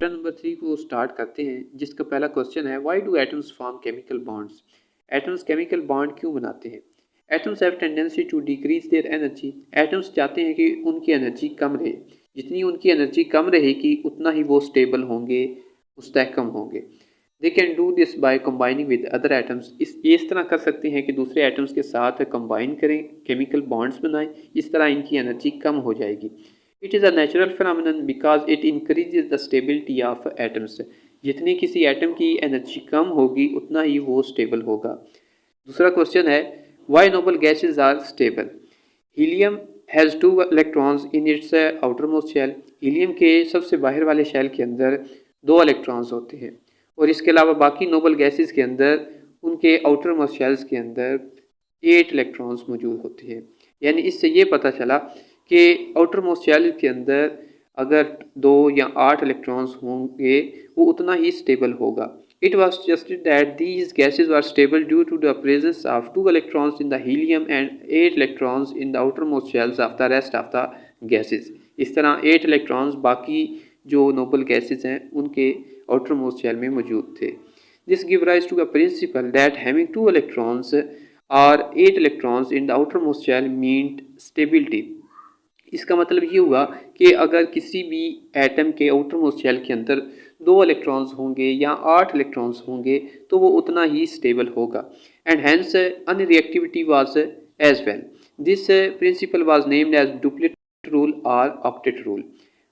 Chapter number 3 को start करते हैं, जिसका पहला क्वेश्चन है why do atoms form chemical bonds. Atoms chemical bond क्यों बनाते हैं। Atoms have tendency to decrease their energy. Atoms चाहते हैं कि उनकी एनर्जी कम रहे। जितनी उनकी एनर्जी कम रहेगी उतना ही वो स्टेबल होंगे, मुस्तहकम होंगे। They can do this by combining with other atoms. इस तरह कर सकते हैं कि दूसरे एटम्स के साथ कंबाइन करें, केमिकल बॉन्ड्स बनाएं। इस तरह इनकी एनर्जी कम हो जाएगी। It is a natural phenomenon because it increases the stability of atoms. जितनी किसी एटम की एनर्जी कम होगी उतना ही वो स्टेबल होगा। दूसरा क्वेश्चन है why noble gases are stable. Helium has 2 electrons in its outer most shell. Helium के सबसे बाहर वाले शेल के अंदर 2 इलेक्ट्रॉन्स होते हैं और इसके अलावा बाकी नोबल गैसेज के अंदर उनके आउटर मोस्ट शेल्स के अंदर 8 इलेक्ट्रॉन्स मौजूद होते हैं। यानी इससे ये पता चला कि आउटर मोस्ट शेल के अंदर अगर 2 या 8 इलेक्ट्रॉन्स होंगे वो उतना ही स्टेबल होगा। It was suggested that these gases were stable due to the presence of 2 electrons in the helium and 8 electrons in the outermost shells of the rest of the gases। इस तरह 8 electrons बाकी जो noble gases हैं उनके outermost shell में मौजूद थे। This gives rise to a principle that having 2 electrons or 8 electrons in the outermost shell meant stability। इसका मतलब ये हुआ कि अगर किसी भी एटम के आउटर मोस्ट शेल के अंदर 2 इलेक्ट्रॉन्स होंगे या 8 इलेक्ट्रॉन्स होंगे तो वो उतना ही स्टेबल होगा। And hence unreactivity was as well. This principle was named as duplet rule और ऑक्टेट रूल।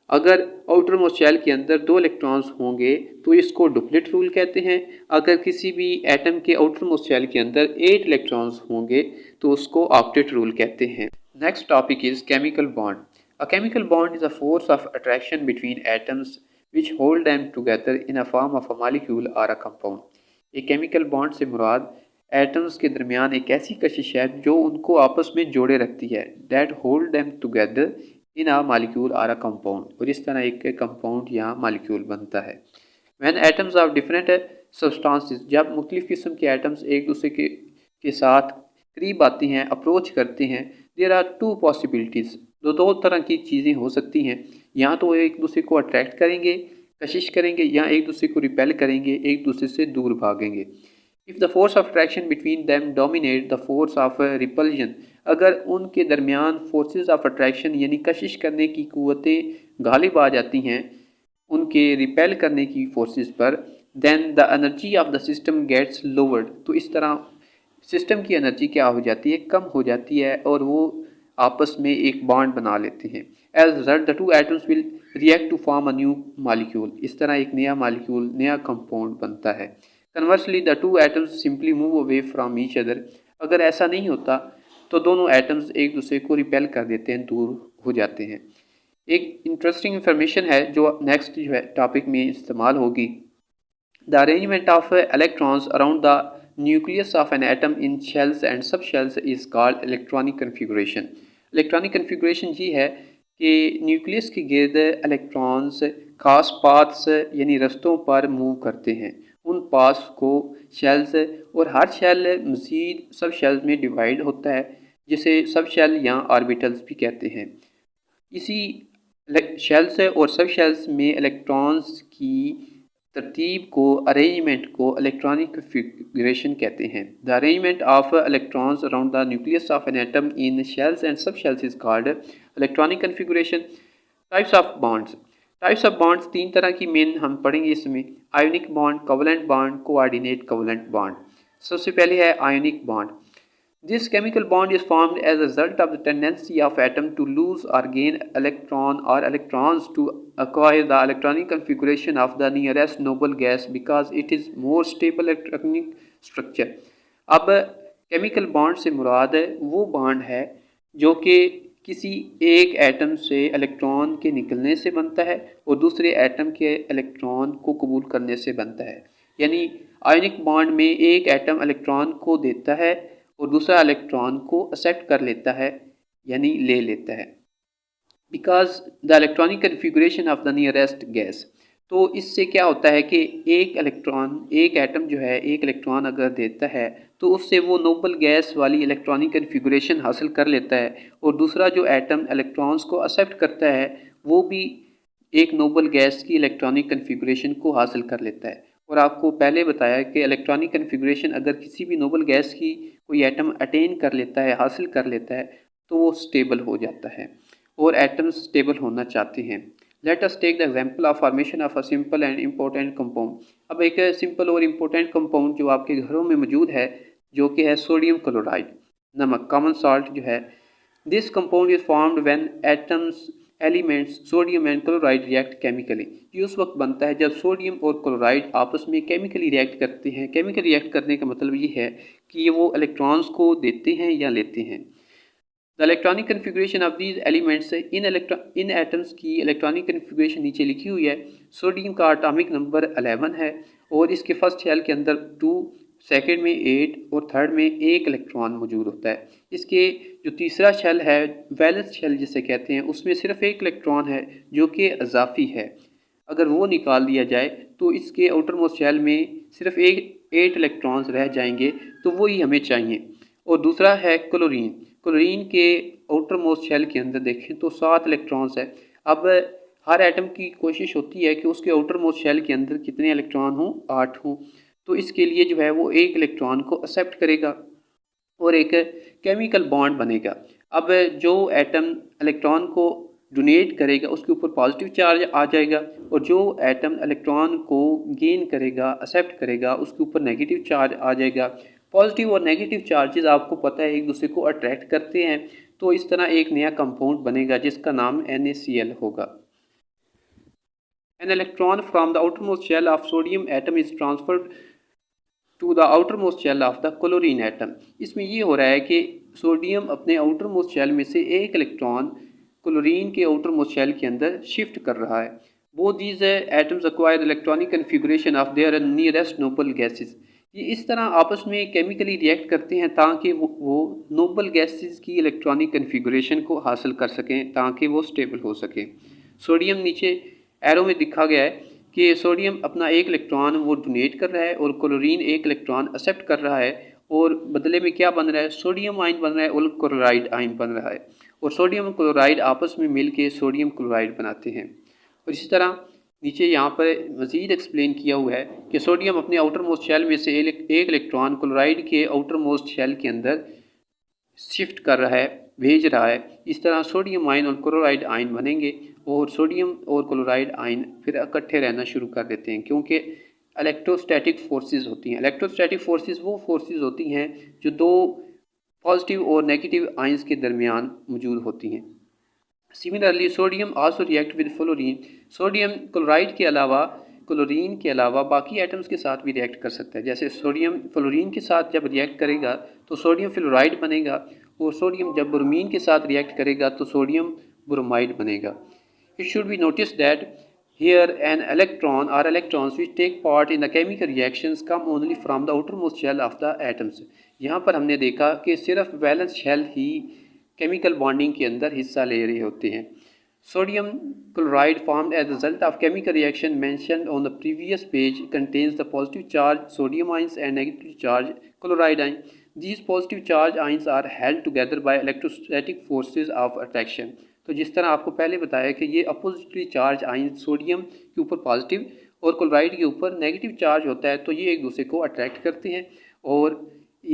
अगर आउटर मोस्ट शेल के अंदर 2 इलेक्ट्रॉन्स होंगे तो इसको डुप्लेट रूल कहते हैं। अगर किसी भी एटम के आउटर मोस्ट शेल के अंदर 8 इलेक्ट्रॉन्स होंगे तो उसको ऑक्टेट रूल कहते हैं। Next topic is chemical bond. A chemical bond is a force of attraction between atoms which hold them together in a form of a molecule or a compound. एक chemical bond से मुराद atoms के दरमियान एक ऐसी कशिश है जो उनको आपस में जोड़े रखती है। That hold them together in a molecule or a compound। और इस तरह एक compound या molecule बनता है। When atoms of different substances, जब मुख्तलिफ किस्म के एटम्स एक दूसरे के साथ करीब आती हैं, अप्रोच करते हैं, देयर आर 2 पॉसिबिलिटीज़। दो तरह की चीज़ें हो सकती हैं। या तो एक दूसरे को अट्रैक्ट करेंगे, कशिश करेंगे, या एक दूसरे को रिपेल करेंगे, एक दूसरे से दूर भागेंगे। If the force of attraction between them dominate the force of repulsion, अगर उनके दरमियान फोर्सेस ऑफ अट्रैक्शन यानी कशिश करने की क़ुव्वतें गालिब आ जाती हैं उनके रिपेल करने की फोर्सेस पर, then the energy of the system gets lowered. तो इस तरह सिस्टम की एनर्जी क्या हो जाती है, कम हो जाती है और वो आपस में एक बॉन्ड बना लेते हैं। As result the 2 atoms will react to form a new molecule. इस तरह एक नया मॉलिक्यूल, नया कंपाउंड बनता है। Conversely the 2 atoms simply move away from each other. अगर ऐसा नहीं होता तो दोनों एटम्स एक दूसरे को रिपेल कर देते हैं, दूर हो जाते हैं। एक इंटरेस्टिंग इंफॉर्मेशन है जो नेक्स्ट जो है टॉपिक में इस्तेमाल होगी। The arrangement of electrons around the nucleus of an atom in shells and subshells is called electronic configuration। Electronic configuration ये है कि न्यूक्लियस के गिर्द इलेक्ट्रॉन्स खास पाथ्स यानी रस्तों पर मूव करते हैं। उन पाथ्स को शेल्स और हर शेल मज़ीद सब शेल्स में डिवाइड होता है, जिसे सब शेल या ऑर्बिटल्स भी कहते हैं। इसी शेल्स और सब शेल्स में इलेक्ट्रॉन्स की तरतीब को, अरेंजमेंट को इलेक्ट्रॉनिक कन्फिगरेशन कहते हैं। The arrangement of electrons around the nucleus of an atom in shells and सब shells is called electronic configuration. Types of bonds. Types of bonds 3 तरह की मेन हम पढ़ेंगे इसमें। Ionic bond, covalent bond, coordinate covalent bond. सबसे पहले है ionic bond. This chemical bond is formed as a result of the tendency of atom to lose or gain electron or electrons to acquire the electronic configuration of the nearest noble gas because it is more stable electronic structure। अब chemical bond से मुराद वो bond है जो कि किसी एक atom से electron के निकलने से बनता है और दूसरे एटम के इलेक्ट्रॉन को कबूल करने से बनता है। यानी आयोनिक बॉन्ड में एक एटम इलेक्ट्रॉन को देता है और दूसरा इलेक्ट्रॉन को एक्सेप्ट कर लेता है यानी ले लेता है। Because the electronic configuration of the nearest gas. तो इससे क्या होता है कि एक एटम जो है एक इलेक्ट्रॉन अगर देता है तो उससे वो नोबल गैस वाली इलेक्ट्रॉनिक कन्फिगरेशन हासिल कर लेता है और दूसरा जो एटम इलेक्ट्रॉन्स को एक्सेप्ट करता है वो भी एक नोबल गैस की इलेक्ट्रॉनिक कन्फिगरेशन को हासिल कर लेता है। और आपको पहले बताया कि इलेक्ट्रॉनिक कन्फिगरेशन अगर किसी भी नोबल गैस की कोई एटम अटेन कर लेता है, हासिल कर लेता है, तो वो स्टेबल हो जाता है और एटम्स स्टेबल होना चाहते हैं। Let us take the example of formation of a simple and important compound. अब एक सिंपल और इम्पोर्टेंट कंपाउंड जो आपके घरों में मौजूद है, जो कि है सोडियम क्लोराइड, नमक, कॉमन सॉल्ट जो है। This compound is formed when atoms elements sodium and chloride react chemically. ये उस वक्त बनता है जब सोडियम और क्लोराइड आपस में केमिकली रिएक्ट करते हैं। केमिकल रिएक्ट करने का मतलब ये है कि ये वो इलेक्ट्रॉन्स को देते हैं या लेते हैं। The electronic configuration of these elements, in atoms की इलेक्ट्रॉनिक कन्फिगरेशन नीचे लिखी हुई है। सोडियम का एटॉमिक नंबर 11 है और इसके फर्स्ट शेल के अंदर 2, सेकेंड में 8 और थर्ड में 1 इलेक्ट्रॉन मौजूद होता है। इसके जो तीसरा शेल है, वैलेंस शेल जिसे कहते हैं, उसमें सिर्फ 1 इलेक्ट्रॉन है जो कि अजाफी है। अगर वो निकाल दिया जाए तो इसके आउटर मोस्ट शेल में सिर्फ 8 इलेक्ट्रॉन्स रह जाएंगे, तो वही हमें चाहिए। और दूसरा है क्लोरीन। क्लोरीन के आउटर मोस्ट शेल के अंदर देखें तो 7 इलेक्ट्रॉन्स है। अब हर एटम की कोशिश होती है कि उसके आउटर मोस्ट शेल के अंदर कितने इलेक्ट्रॉन हों, 8 हों। तो इसके लिए जो है वो 1 इलेक्ट्रॉन को एक्सेप्ट करेगा और एक केमिकल बॉन्ड बनेगा। अब जो एटम इलेक्ट्रॉन को डोनेट करेगा उसके ऊपर पॉजिटिव चार्ज आ जाएगा और जो एटम इलेक्ट्रॉन को गेन करेगा, एक्सेप्ट करेगा, उसके ऊपर नेगेटिव चार्ज आ जाएगा। पॉजिटिव और नेगेटिव चार्जेस आपको पता है एक दूसरे को अट्रैक्ट करते हैं, तो इस तरह एक नया कंपाउंड बनेगा जिसका नाम NaCl होगा। An electron from the outermost shell of sodium atom is transferred to the outermost shell of the chlorine atom। इसमें ये हो रहा है कि सोडियम अपने आउटरमोस्ट शेल में से 1 इलेक्ट्रॉन क्लोरीन के आउटरमोस्ट शेल के अंदर शिफ्ट कर रहा है। Both these atoms acquire electronic configuration of their nearest noble gases. ये इस तरह आपस में केमिकली रिएक्ट करते हैं ताकि वो नोबल गैसेस की इलेक्ट्रॉनिक कन्फिगरेशन को हासिल कर सकें, ताकि वो स्टेबल हो सकें। सोडियम नीचे एरो में दिखा गया है कि सोडियम अपना 1 इलेक्ट्रॉन वो डोनेट कर रहा है और क्लोरीन 1 इलेक्ट्रॉन एक्सेप्ट कर रहा है और बदले में क्या बन रहा है, सोडियम आयन बन रहा है और क्लोराइड आयन बन रहा है और सोडियम और क्लोराइड आपस में मिल के सोडियम क्लोराइड बनाते हैं। और इसी तरह नीचे यहाँ पर मज़ीद एक्सप्लेन किया हुआ है कि सोडियम अपने आउटर मोस्ट शेल में से 1 इलेक्ट्रॉन क्लोराइड के आउटर मोस्ट शेल के अंदर शिफ्ट कर रहा है, भेज रहा है। इस तरह सोडियम आयन और क्लोराइड आयन बनेंगे और सोडियम और क्लोराइड आयन फिर इकट्ठे रहना शुरू कर देते हैं, क्योंकि इलेक्ट्रोस्टैटिक फोर्सेस होती हैं। इलेक्ट्रोस्टैटिक फोर्सेस वो फोर्सेस होती हैं जो 2 पॉजिटिव और नेगेटिव आयंस के दरमियान मौजूद होती हैं। Similarly sodium also react with fluorine. Sodium chlorine के अलावा बाकी एटम्स के साथ भी रिएक्ट कर सकता है। जैसे सोडियम फ्लोरीन के साथ जब रिएक्ट करेगा तो सोडियम फ्लोराइड बनेगा और सोडियम जब ब्रोमीन के साथ रिएक्ट करेगा तो सोडियम ब्रोमाइड बनेगा। It should be notice that here an electron और electrons which take part in the chemical reactions come only from the outer most shell of the atoms. यहाँ पर हमने देखा कि सिर्फ वैलेंस शेल ही केमिकल बॉन्डिंग के अंदर हिस्सा ले रहे होते हैं। Sodium chloride formed as a result of chemical reaction mentioned on the previous page contains the positive charge sodium ions and negative charge chloride ions. These positive charge ions are held together by electrostatic forces of attraction। तो जिस तरह आपको पहले बताया कि ये oppositely charge आइन sodium के ऊपर पॉजिटिव और क्लोराइड के ऊपर नेगेटिव चार्ज होता है, तो ये एक दूसरे को अट्रैक्ट करते हैं और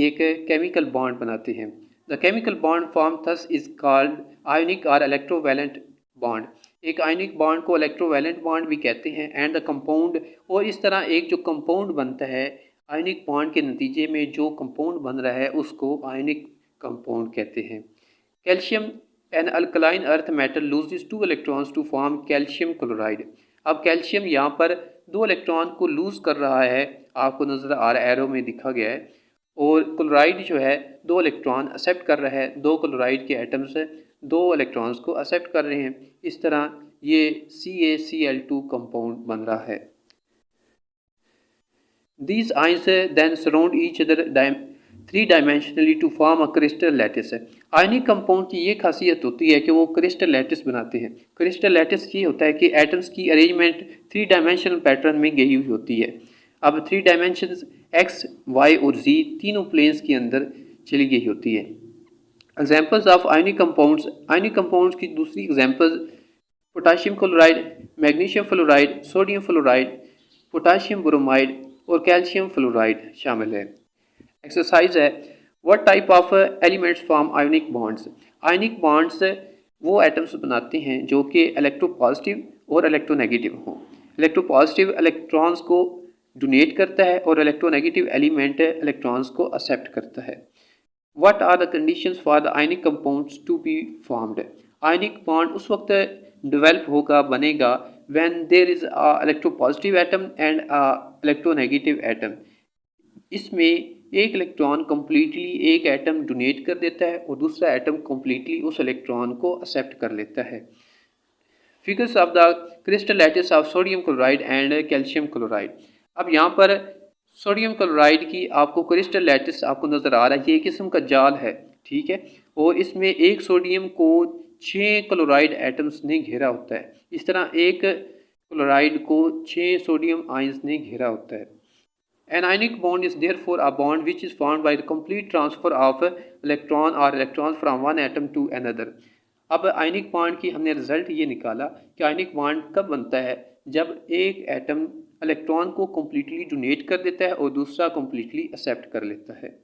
एक केमिकल बॉन्ड बनाते हैं। The chemical bond form thus is called ionic और इलेक्ट्रोवैलेंट बॉन्ड। एक आयनिक बॉन्ड को इलेक्ट्रोवैलेंट बॉन्ड भी कहते हैं। एंड द कंपाउंड, और इस तरह एक जो कंपाउंड बनता है आयनिक बॉन्ड के नतीजे में जो कंपाउंड बन रहा है उसको आयनिक कंपाउंड कहते हैं। Calcium an alkaline earth metal loses 2 electrons to form calcium chloride. अब कैल्शियम यहाँ पर 2 इलेक्ट्रॉन को लूज़ कर रहा है, आपको नज़र आ रहा है, एरो में दिखा गया है। और क्लोराइड जो है 2 इलेक्ट्रॉन एक्सेप्ट कर रहा है, 2 क्लोराइड के एटम्स 2 इलेक्ट्रॉन्स को एक्सेप्ट कर रहे हैं। इस तरह ये CaCl2 कंपाउंड बन रहा है। These ions then surround each other 3-dimensionally to form a crystal lattice। Ionic compound की ये खासियत होती है कि वो क्रिस्टल लैटिस बनाते हैं। क्रिस्टल लैटिस ये होता है कि एटम्स की अरेंजमेंट 3 डायमेंशनल पैटर्न में गई हुई होती है। अब 3 डायमेंशंस X, Y और Z तीनों प्लेन्स के अंदर चली गई होती है। Examples of ionic compounds. Ionic compounds की दूसरी examples potassium chloride, magnesium fluoride, sodium fluoride, potassium bromide और कैल्शियम फ्लोराइड शामिल है। एक्सरसाइज है, what type of elements form ionic bonds. Ionic bonds वो एटम्स बनाते हैं जो कि इलेक्ट्रोपॉजिटिव और इलेक्ट्रोनेगेटिव हों। इलेक्ट्रोपॉजिटिव इलेक्ट्रॉन्स को डोनेट करता है और इलेक्ट्रोनेगेटिव एलिमेंट इलेक्ट्रॉन्स को एक्सेप्ट करता है। What are the conditions for the ionic compounds to be formed. Ionic bond उस वक्त डेवलप होगा, बनेगा when there is a electropositive atom and a electronegative atom. इसमें एक इलेक्ट्रॉन कम्प्लीटली एक एटम डोनेट कर देता है और दूसरा एटम कम्प्लीटली उस इलेक्ट्रॉन को एक्सेप्ट कर लेता है। Figures of the crystal lattice of sodium chloride and calcium chloride. अब यहाँ पर सोडियम क्लोराइड की आपको क्रिस्टल लैटिस आपको नज़र आ रहा है, ये एक किस्म का जाल है, ठीक है, और इसमें एक सोडियम को 6 क्लोराइड एटम्स ने घेरा होता है। इस तरह एक क्लोराइड को 6 सोडियम आयंस ने घेरा होता है। An ionic bond is therefore a bond which is formed by the complete transfer of electron or electrons from one atom to another। अब आयनिक बॉन्ड की हमने रिजल्ट ये निकाला कि आयनिक बॉन्ड कब बनता है, जब एक एटम इलेक्ट्रॉन को कम्प्लीटली डोनेट कर देता है और दूसरा कम्प्लीटली एक्सेप्ट कर लेता है।